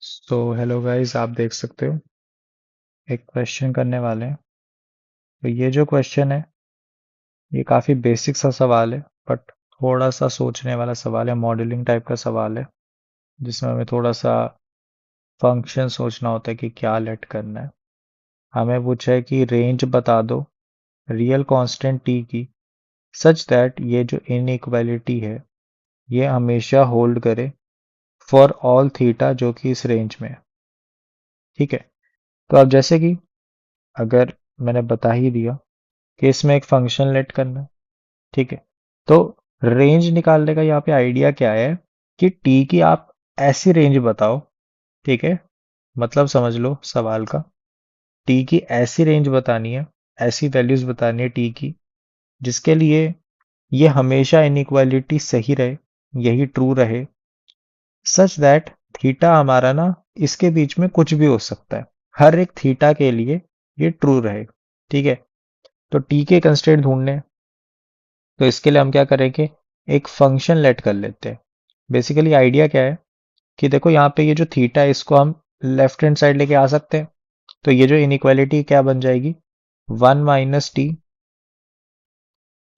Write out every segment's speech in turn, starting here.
Hello guys, आप देख सकते हो एक क्वेश्चन करने वाले हैं। तो ये जो क्वेश्चन है ये काफ़ी बेसिक सा सवाल है, बट थोड़ा सा सोचने वाला सवाल है, मॉडलिंग टाइप का सवाल है जिसमें हमें थोड़ा सा फंक्शन सोचना होता है कि क्या लेट करना है। हमें पूछा है कि रेंज बता दो रियल कांस्टेंट टी की सच दैट ये जो इनइक्वालिटी है ये हमेशा होल्ड करे फॉर ऑल थीटा जो कि इस रेंज में है। ठीक है, तो अब जैसे कि अगर मैंने बता ही दिया कि इसमें एक फंक्शन लेट करना है। ठीक है, तो रेंज निकालने का यहाँ पे आइडिया क्या है कि टी की आप ऐसी रेंज बताओ। ठीक है, मतलब समझ लो सवाल का। टी की ऐसी रेंज बतानी है, ऐसी वैल्यूज बतानी है टी की जिसके लिए ये हमेशा इनइक्वालिटी सही रहे, यही ट्रू रहे, सच दैट थीटा हमारा ना इसके बीच में कुछ भी हो सकता है, हर एक थीटा के लिए ये ट्रू रहे। ठीक है, तो टी के कंस्ट्रेंट ढूंढने हैं। तो इसके लिए हम क्या करेंगे, एक फंक्शन लेट कर लेते हैं। बेसिकली आइडिया क्या है कि देखो यहाँ पे ये जो थीटा है इसको हम लेफ्ट हैंड साइड लेके आ सकते हैं। तो ये जो इनइक्वालिटी क्या बन जाएगी, 1 - t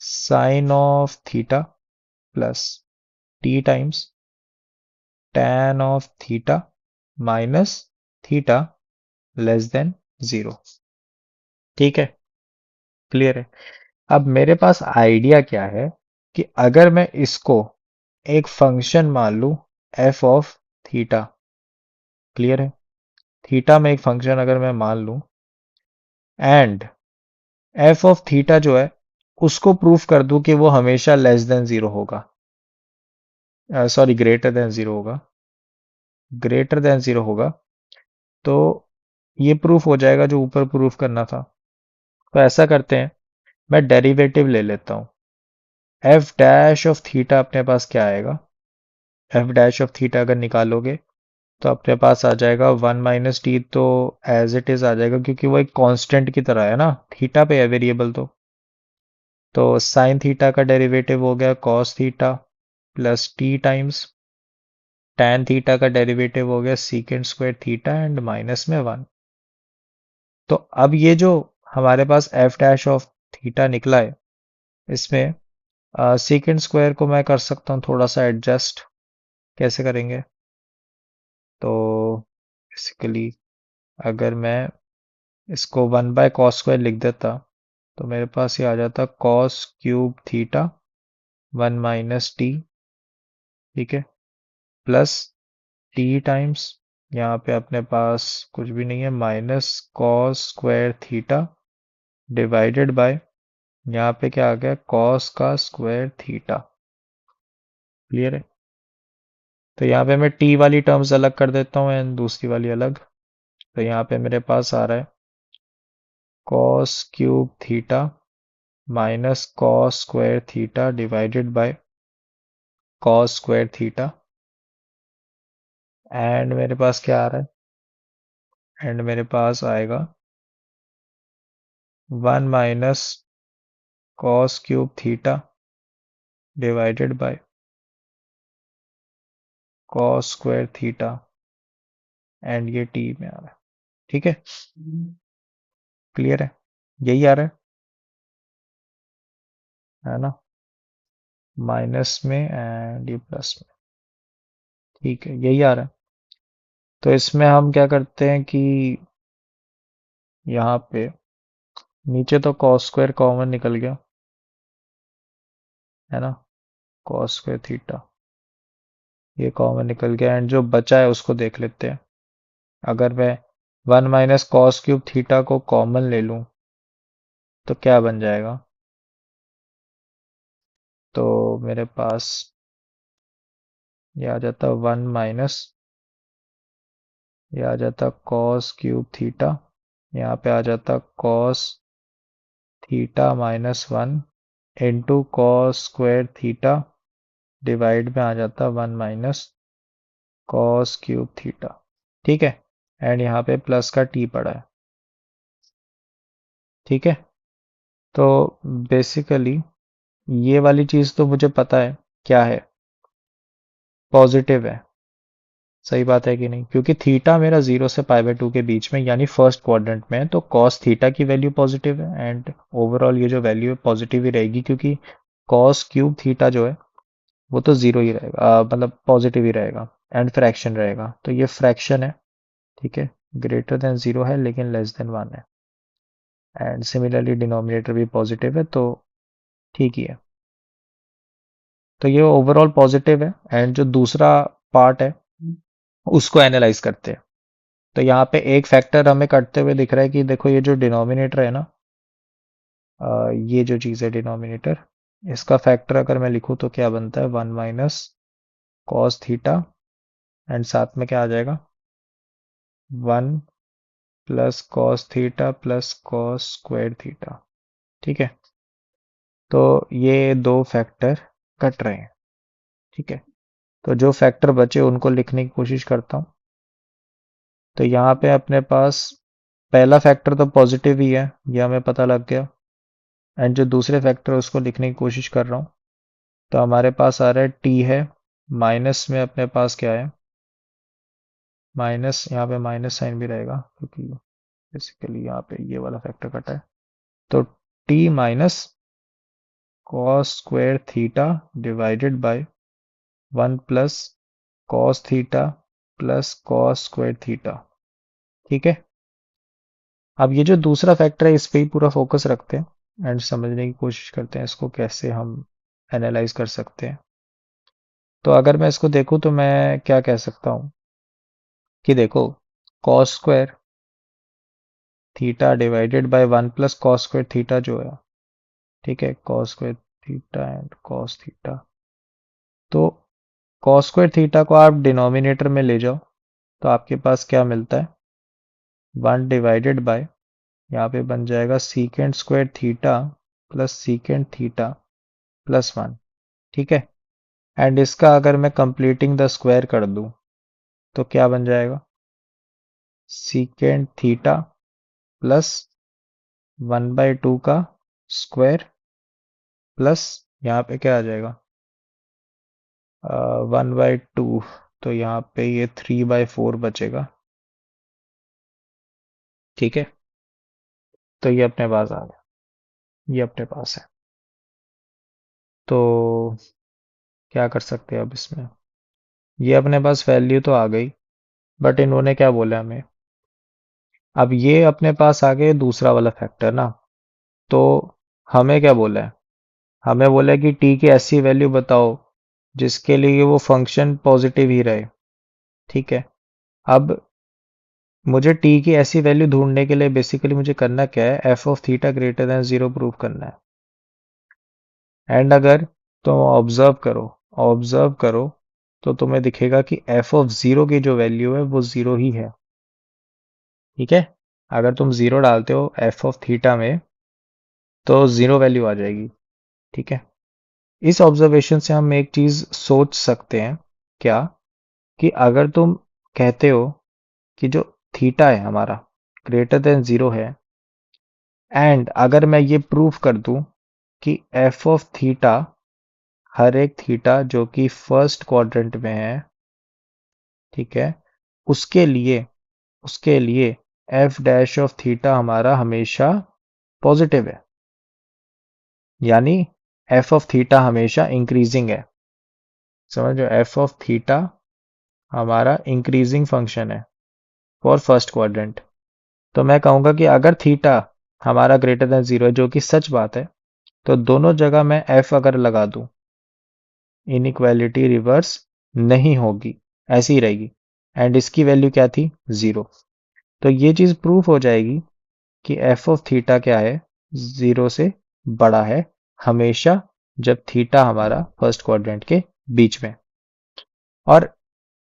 sine of theta plus t times tan of theta minus theta less than 0। ठीक है, क्लियर है। अब मेरे पास आइडिया क्या है कि अगर मैं इसको एक फंक्शन मान लूं एफ ऑफ थीटा। क्लियर है, थीटा में एक फंक्शन अगर मैं मान लूं एंड एफ ऑफ थीटा जो है उसको प्रूफ कर दूं कि वो हमेशा लेस देन जीरो होगा, सॉरी ग्रेटर देन जीरो होगा, ग्रेटर देन जीरो होगा, तो ये प्रूफ हो जाएगा जो ऊपर प्रूफ करना था। तो ऐसा करते हैं, मैं डेरिवेटिव ले लेता हूं। एफ डैश ऑफ थीटा अपने पास क्या आएगा, एफ डैश ऑफ थीटा अगर निकालोगे तो अपने पास आ जाएगा 1 - t। तो एज इट इज आ जाएगा क्योंकि वो एक कांस्टेंट की तरह है ना, थीटा पे है वेरिएबल। तो साइन थीटा का डेरिवेटिव हो गया cos theta plus t times tan theta का डेरिवेटिव हो गया secant square theta and minus में 1। तो अब ये जो हमारे पास एफ डैश ऑफ थीटा निकला है इसमें सीकेंड स्क्वायर को मैं कर सकता हूँ थोड़ा सा एडजस्ट। कैसे करेंगे, तो बेसिकली अगर मैं इसको 1/cos² लिख देता तो मेरे पास ये आ जाता कॉस क्यूब थीटा 1 - t। ठीक है, प्लस टी टाइम्स यहाँ पे अपने पास कुछ भी नहीं है minus cos square theta divided bye यहाँ पे क्या आ गया कॉस का स्क्वायर थीटा। क्लियर है, तो यहाँ पे मैं टी वाली टर्म्स अलग कर देता हूँ एंड दूसरी वाली अलग। तो यहाँ पे मेरे पास आ रहा है cos cube theta minus cos square theta divided by cos square theta and मेरे पास क्या आ रहा है, एंड मेरे पास आएगा 1 - cos cube theta divided by cos square theta and ये टी में आ रहा है। ठीक है, क्लियर है, यही आ रहा है ना, माइनस में एंड ये प्लस में। ठीक है, यही आ रहा है। तो इसमें हम क्या करते हैं कि यहाँ पे नीचे तो कॉस स्क्वायर कॉमन निकल गया है ना, कॉस स्क्वायर थीटा ये कॉमन निकल गया एंड जो बचा है उसको देख लेते हैं। अगर मैं 1 - कॉस क्यूब थीटा को कॉमन ले लूं तो क्या बन जाएगा, तो मेरे पास ये आ जाता 1 - ये आ जाता कॉस क्यूब थीटा, यहाँ पे आ जाता cos theta -1 into cos square theta divide में आ जाता 1 - कॉस क्यूब थीटा। ठीक है, एंड यहाँ पे प्लस का टी पड़ा है। ठीक है, तो बेसिकली ये वाली चीज़ तो मुझे पता है क्या है, पॉजिटिव है। सही बात है कि नहीं? क्योंकि थीटा मेरा 0 से π/2 के बीच में यानी फर्स्ट क्वाड्रेंट में है, तो कॉस थीटा की वैल्यू पॉजिटिव है एंड ओवरऑल ये जो वैल्यू है पॉजिटिव ही रहेगी, क्योंकि कॉस क्यूब थीटा जो है वो तो जीरो ही रहेगा, मतलब पॉजिटिव ही रहेगा एंड फ्रैक्शन रहेगा, तो ये फ्रैक्शन है। ठीक है, ग्रेटर देन जीरो है लेकिन लेस देन वन है, एंड सिमिलरली डिनोमिनेटर भी पॉजिटिव है, तो ठीक ही है। तो ये ओवरऑल पॉजिटिव है एंड जो दूसरा पार्ट है उसको एनालाइज करते हैं। तो यहाँ पे एक फैक्टर हमें कटते हुए दिख रहा है कि देखो ये जो डिनोमिनेटर है ना, ये जो चीज़ है डिनोमिनेटर, इसका फैक्टर अगर मैं लिखूँ तो क्या बनता है, 1 - cos थीटा एंड साथ में क्या आ जाएगा, 1 + cos थीटा +cos² थीटा। ठीक है, तो ये दो फैक्टर कट रहे हैं। ठीक है, तो जो फैक्टर बचे उनको लिखने की कोशिश करता हूँ। तो यहाँ पे अपने पास पहला फैक्टर तो पॉजिटिव ही है, ये हमें पता लग गया, एंड जो दूसरे फैक्टर उसको लिखने की कोशिश कर रहा हूँ। तो हमारे पास आ रहा है टी है, माइनस में अपने पास क्या है, माइनस, यहाँ पे माइनस साइन भी रहेगा क्योंकि बेसिकली यहाँ पे ये वाला फैक्टर कटा है। तो T minus cos² theta divided by 1 + cos theta +cos²थीटा। ठीक है, अब ये जो दूसरा फैक्टर है इस पे ही पूरा फोकस रखते हैं एंड समझने की कोशिश करते हैं इसको कैसे हम एनालाइज कर सकते हैं। तो अगर मैं इसको देखूं तो मैं क्या कह सकता हूं कि देखो, cos² theta divided by 1 + cos² theta जो है, ठीक है, cos² theta and cos theta, तो cos² थीटा को आप डिनोमिनेटर में ले जाओ तो आपके पास क्या मिलता है, 1 डिवाइडेड बाय, यहाँ पे बन जाएगा secant² theta plus secant theta +1। ठीक है, एंड इसका अगर मैं कंप्लीटिंग द स्क्वायर कर दूं तो क्या बन जाएगा, secant थीटा प्लस 1/2 का स्क्वायर प्लस यहाँ पे क्या आ जाएगा, 1/2, तो यहाँ पे ये 3/4 बचेगा। ठीक है, तो ये अपने पास आ गया, ये अपने पास है। तो क्या कर सकते हैं अब इसमें, ये अपने पास वैल्यू तो आ गई, बट इन्होंने क्या बोला हमें, अब ये अपने पास आ गए दूसरा वाला फैक्टर ना, तो हमें क्या बोला है, हमें बोला है कि टी की ऐसी वैल्यू बताओ जिसके लिए वो फंक्शन पॉजिटिव ही रहे। ठीक है, अब मुझे टी की ऐसी वैल्यू ढूंढने के लिए बेसिकली मुझे करना क्या है, F of theta greater than zero prove करना है। एंड अगर तुम ऑब्जर्व करो तो तुम्हें दिखेगा कि एफ ऑफ जीरो की जो वैल्यू है वो जीरो ही है। ठीक है, अगर तुम जीरो डालते हो एफ ऑफ थीटा में तो जीरो वैल्यू आ जाएगी। ठीक है, इस ऑब्जर्वेशन से हम एक चीज सोच सकते हैं, क्या, कि अगर तुम कहते हो कि जो थीटा है हमारा ग्रेटर देन जीरो है, एंड अगर मैं ये प्रूफ कर दूं कि एफ ऑफ थीटा, हर एक थीटा जो कि फर्स्ट क्वाड्रेंट में है, ठीक है, उसके लिए एफ डैश ऑफ थीटा हमारा हमेशा पॉजिटिव है, यानी एफ ऑफ थीटा हमेशा इंक्रीजिंग है। समझो, एफ ऑफ थीटा हमारा इंक्रीजिंग फंक्शन है फॉर फर्स्ट क्वाड्रेंट। तो मैं कहूंगा कि अगर थीटा हमारा ग्रेटर देन जीरो है, जो कि सच बात है, तो दोनों जगह मैं एफ अगर लगा दूं, इनइक्वालिटी रिवर्स नहीं होगी, ऐसी ही रहेगी, एंड इसकी वैल्यू क्या थी, जीरो। तो ये चीज प्रूफ हो जाएगी कि एफ ऑफ थीटा क्या है, जीरो से बड़ा है हमेशा, जब थीटा हमारा फर्स्ट क्वाड्रेंट के बीच में। और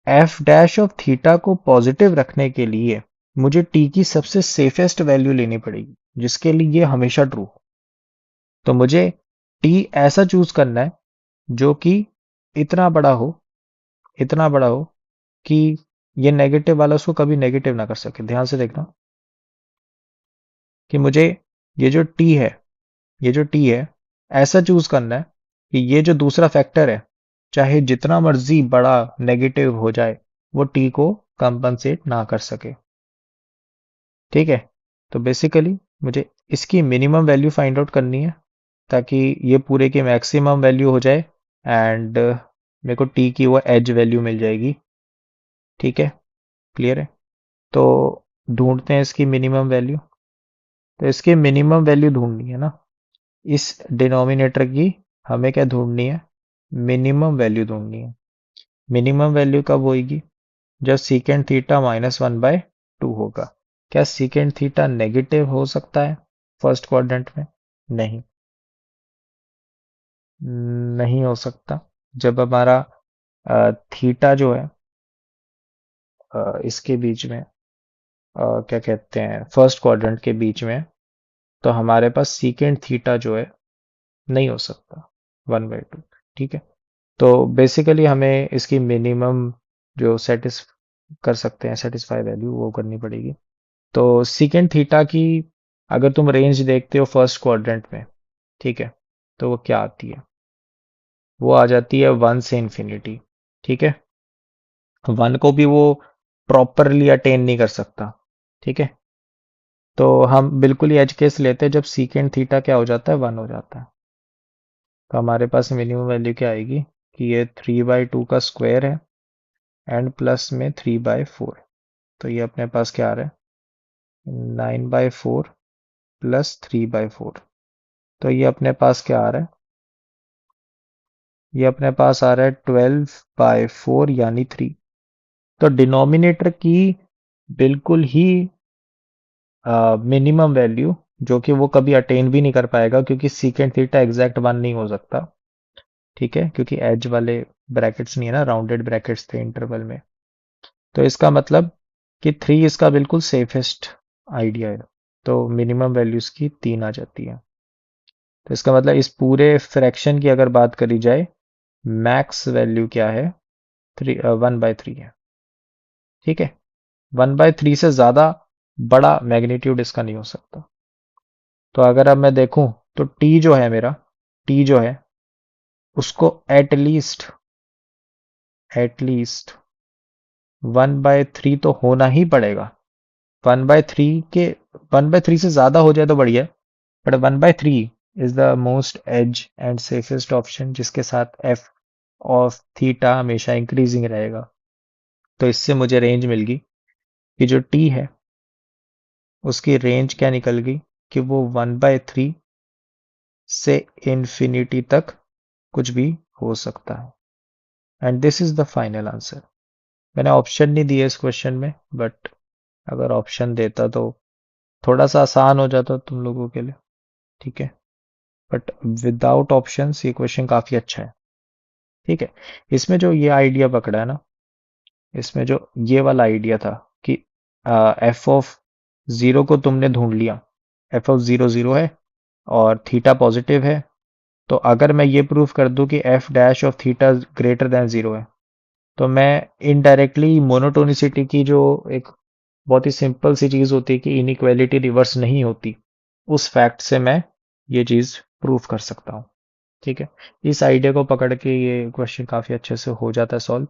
एफ डैश ऑफ थीटा को पॉजिटिव रखने के लिए मुझे टी की सबसे सेफेस्ट वैल्यू लेनी पड़ेगी जिसके लिए ये हमेशा ट्रू हो। तो मुझे टी ऐसा चूज करना है जो कि इतना बड़ा हो, इतना बड़ा हो कि ये नेगेटिव वाला उसको कभी नेगेटिव ना कर सके। ध्यान से देखना कि मुझे ये जो टी है, ये जो टी है, ऐसा चूज करना है कि ये जो दूसरा फैक्टर है चाहे जितना मर्जी बड़ा नेगेटिव हो जाए, वो टी को कंपनसेट ना कर सके। ठीक है, तो बेसिकली मुझे इसकी मिनिमम वैल्यू फाइंड आउट करनी है ताकि ये पूरे की मैक्सिमम वैल्यू हो जाए एंड मेरे को टी की वो एज वैल्यू मिल जाएगी। ठीक है, क्लियर है। तो ढूंढते हैं इसकी मिनिमम वैल्यू। तो इसकी मिनिमम वैल्यू ढूंढनी है ना, इस डिनोमिनेटर की हमें क्या ढूंढनी है, मिनिमम वैल्यू ढूंढनी है। मिनिमम वैल्यू कब होगी, जब सीकेंड थीटा -1/2 होगा। क्या सीकेंड थीटा नेगेटिव हो सकता है फर्स्ट क्वाड्रेंट में? नहीं, नहीं हो सकता। जब हमारा थीटा जो है इसके बीच में क्या कहते हैं फर्स्ट क्वाड्रेंट के बीच में, तो हमारे पास सीकेंड थीटा जो है नहीं हो सकता 1/2। ठीक है, तो बेसिकली हमें इसकी मिनिमम जो कर सकते हैं सेटिस्फाई वैल्यू वो करनी पड़ेगी। तो सीकेंड थीटा की अगर तुम रेंज देखते हो फर्स्ट क्वाड्रेंट में, ठीक है, तो वो क्या आती है, वो आ जाती है 1 से इन्फिनिटी। ठीक है, 1 को भी वो प्रॉपरली अटेन नहीं कर सकता। ठीक है, तो हम बिल्कुल ही एज केस लेते हैं जब सीकेंड थीटा क्या हो जाता है, 1 हो जाता है। तो हमारे पास मिनिमम वैल्यू क्या आएगी कि ये 3/2 का स्क्वायर है एंड प्लस में 3/4। तो ये अपने पास क्या आ रहा है, 9/4 प्लस 3/4। तो ये अपने पास क्या आ रहा है, ये अपने पास आ रहा है 12/4 यानी 3। तो डिनोमिनेटर की बिल्कुल ही मिनिमम वैल्यू जो कि वो कभी अटेन भी नहीं कर पाएगा क्योंकि सीकेंड थीटा एग्जैक्ट 1 नहीं हो सकता। ठीक है, क्योंकि एज वाले ब्रैकेट्स नहीं है ना, राउंडेड ब्रैकेट्स थे इंटरवल में। तो इसका मतलब कि 3 इसका बिल्कुल सेफेस्ट आइडिया है। तो मिनिमम वैल्यूज की 3 आ जाती है। तो इसका मतलब इस पूरे फ्रैक्शन की अगर बात करी जाए, मैक्स वैल्यू क्या है, 1/3 है। ठीक है, 1/3 से ज्यादा बड़ा मैग्नीट्यूड इसका नहीं हो सकता। तो अगर अब मैं देखूं तो टी जो है मेरा, टी जो है उसको एटलीस्ट 1/3 तो होना ही पड़ेगा। 1/3 के 1/3 से ज्यादा हो जाए तो बढ़िया, but 1/3 is the most edge and safest option जिसके साथ एफ ऑफ थीटा हमेशा इंक्रीजिंग रहेगा। तो इससे मुझे रेंज मिल गई कि जो टी है उसकी रेंज क्या निकल गई कि वो 1/3 से इंफिनिटी तक कुछ भी हो सकता है। And this is the final answer. मैंने ऑप्शन नहीं दिए इस क्वेश्चन में, बट अगर ऑप्शन देता तो थोड़ा सा आसान हो जाता तुम लोगों के लिए। ठीक है, बट विदाउट ऑप्शंस ये क्वेश्चन काफी अच्छा है। ठीक है, इसमें जो ये आइडिया पकड़ा है ना, इसमें जो ये वाला आइडिया था कि एफ ऑफ जीरो को तुमने ढूंढ लिया, एफ ऑफ जीरो जीरो है और थीटा पॉजिटिव है। तो अगर मैं ये प्रूफ कर दूं कि F dash of theta greater than zero है, तो मैं इनडायरेक्टली मोनोटोनिसिटी की जो एक बहुत ही सिंपल सी चीज होती है कि इनइक्वालिटी रिवर्स नहीं होती, उस फैक्ट से मैं ये चीज प्रूफ कर सकता हूँ। ठीक है, इस आइडिया को पकड़ के ये क्वेश्चन काफी अच्छे से हो जाता है सॉल्व।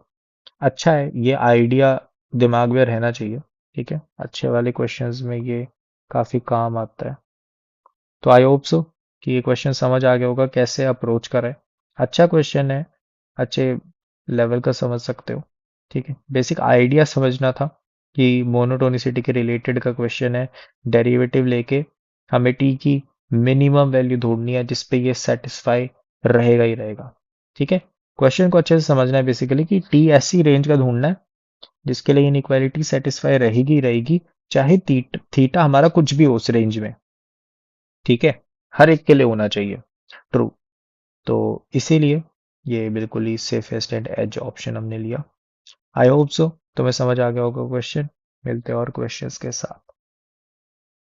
अच्छा है, ये आइडिया दिमाग में रहना चाहिए। ठीक है, अच्छे वाले क्वेश्चंस में ये काफी काम आता है। तो आई होप सो कि ये क्वेश्चन समझ आ गया होगा कैसे अप्रोच करें। अच्छा क्वेश्चन है, अच्छे लेवल का समझ सकते हो। ठीक है, बेसिक आइडिया समझना था कि मोनोटोनिसिटी के रिलेटेड का क्वेश्चन है, डेरिवेटिव लेके हमें टी की मिनिमम वैल्यू ढूंढनी है जिसपे ये सेटिस्फाई रहेगा ही रहेगा। ठीक है, क्वेश्चन को अच्छे से समझना है बेसिकली कि टी ऐसी रेंज का ढूंढना है जिसके लिए इनइक्वालिटी सेटिस्फाई रहेगी ही रहेगी, चाहे थीटा हमारा कुछ भी हो उस रेंज में। ठीक है, हर एक के लिए होना चाहिए ट्रू। तो इसीलिए ये बिल्कुल ही सेफेस्ट एंड एज ऑप्शन हमने लिया। आई होप सो तुम्हें समझ आ गया होगा क्वेश्चन। मिलते हैं और क्वेश्चंस के साथ।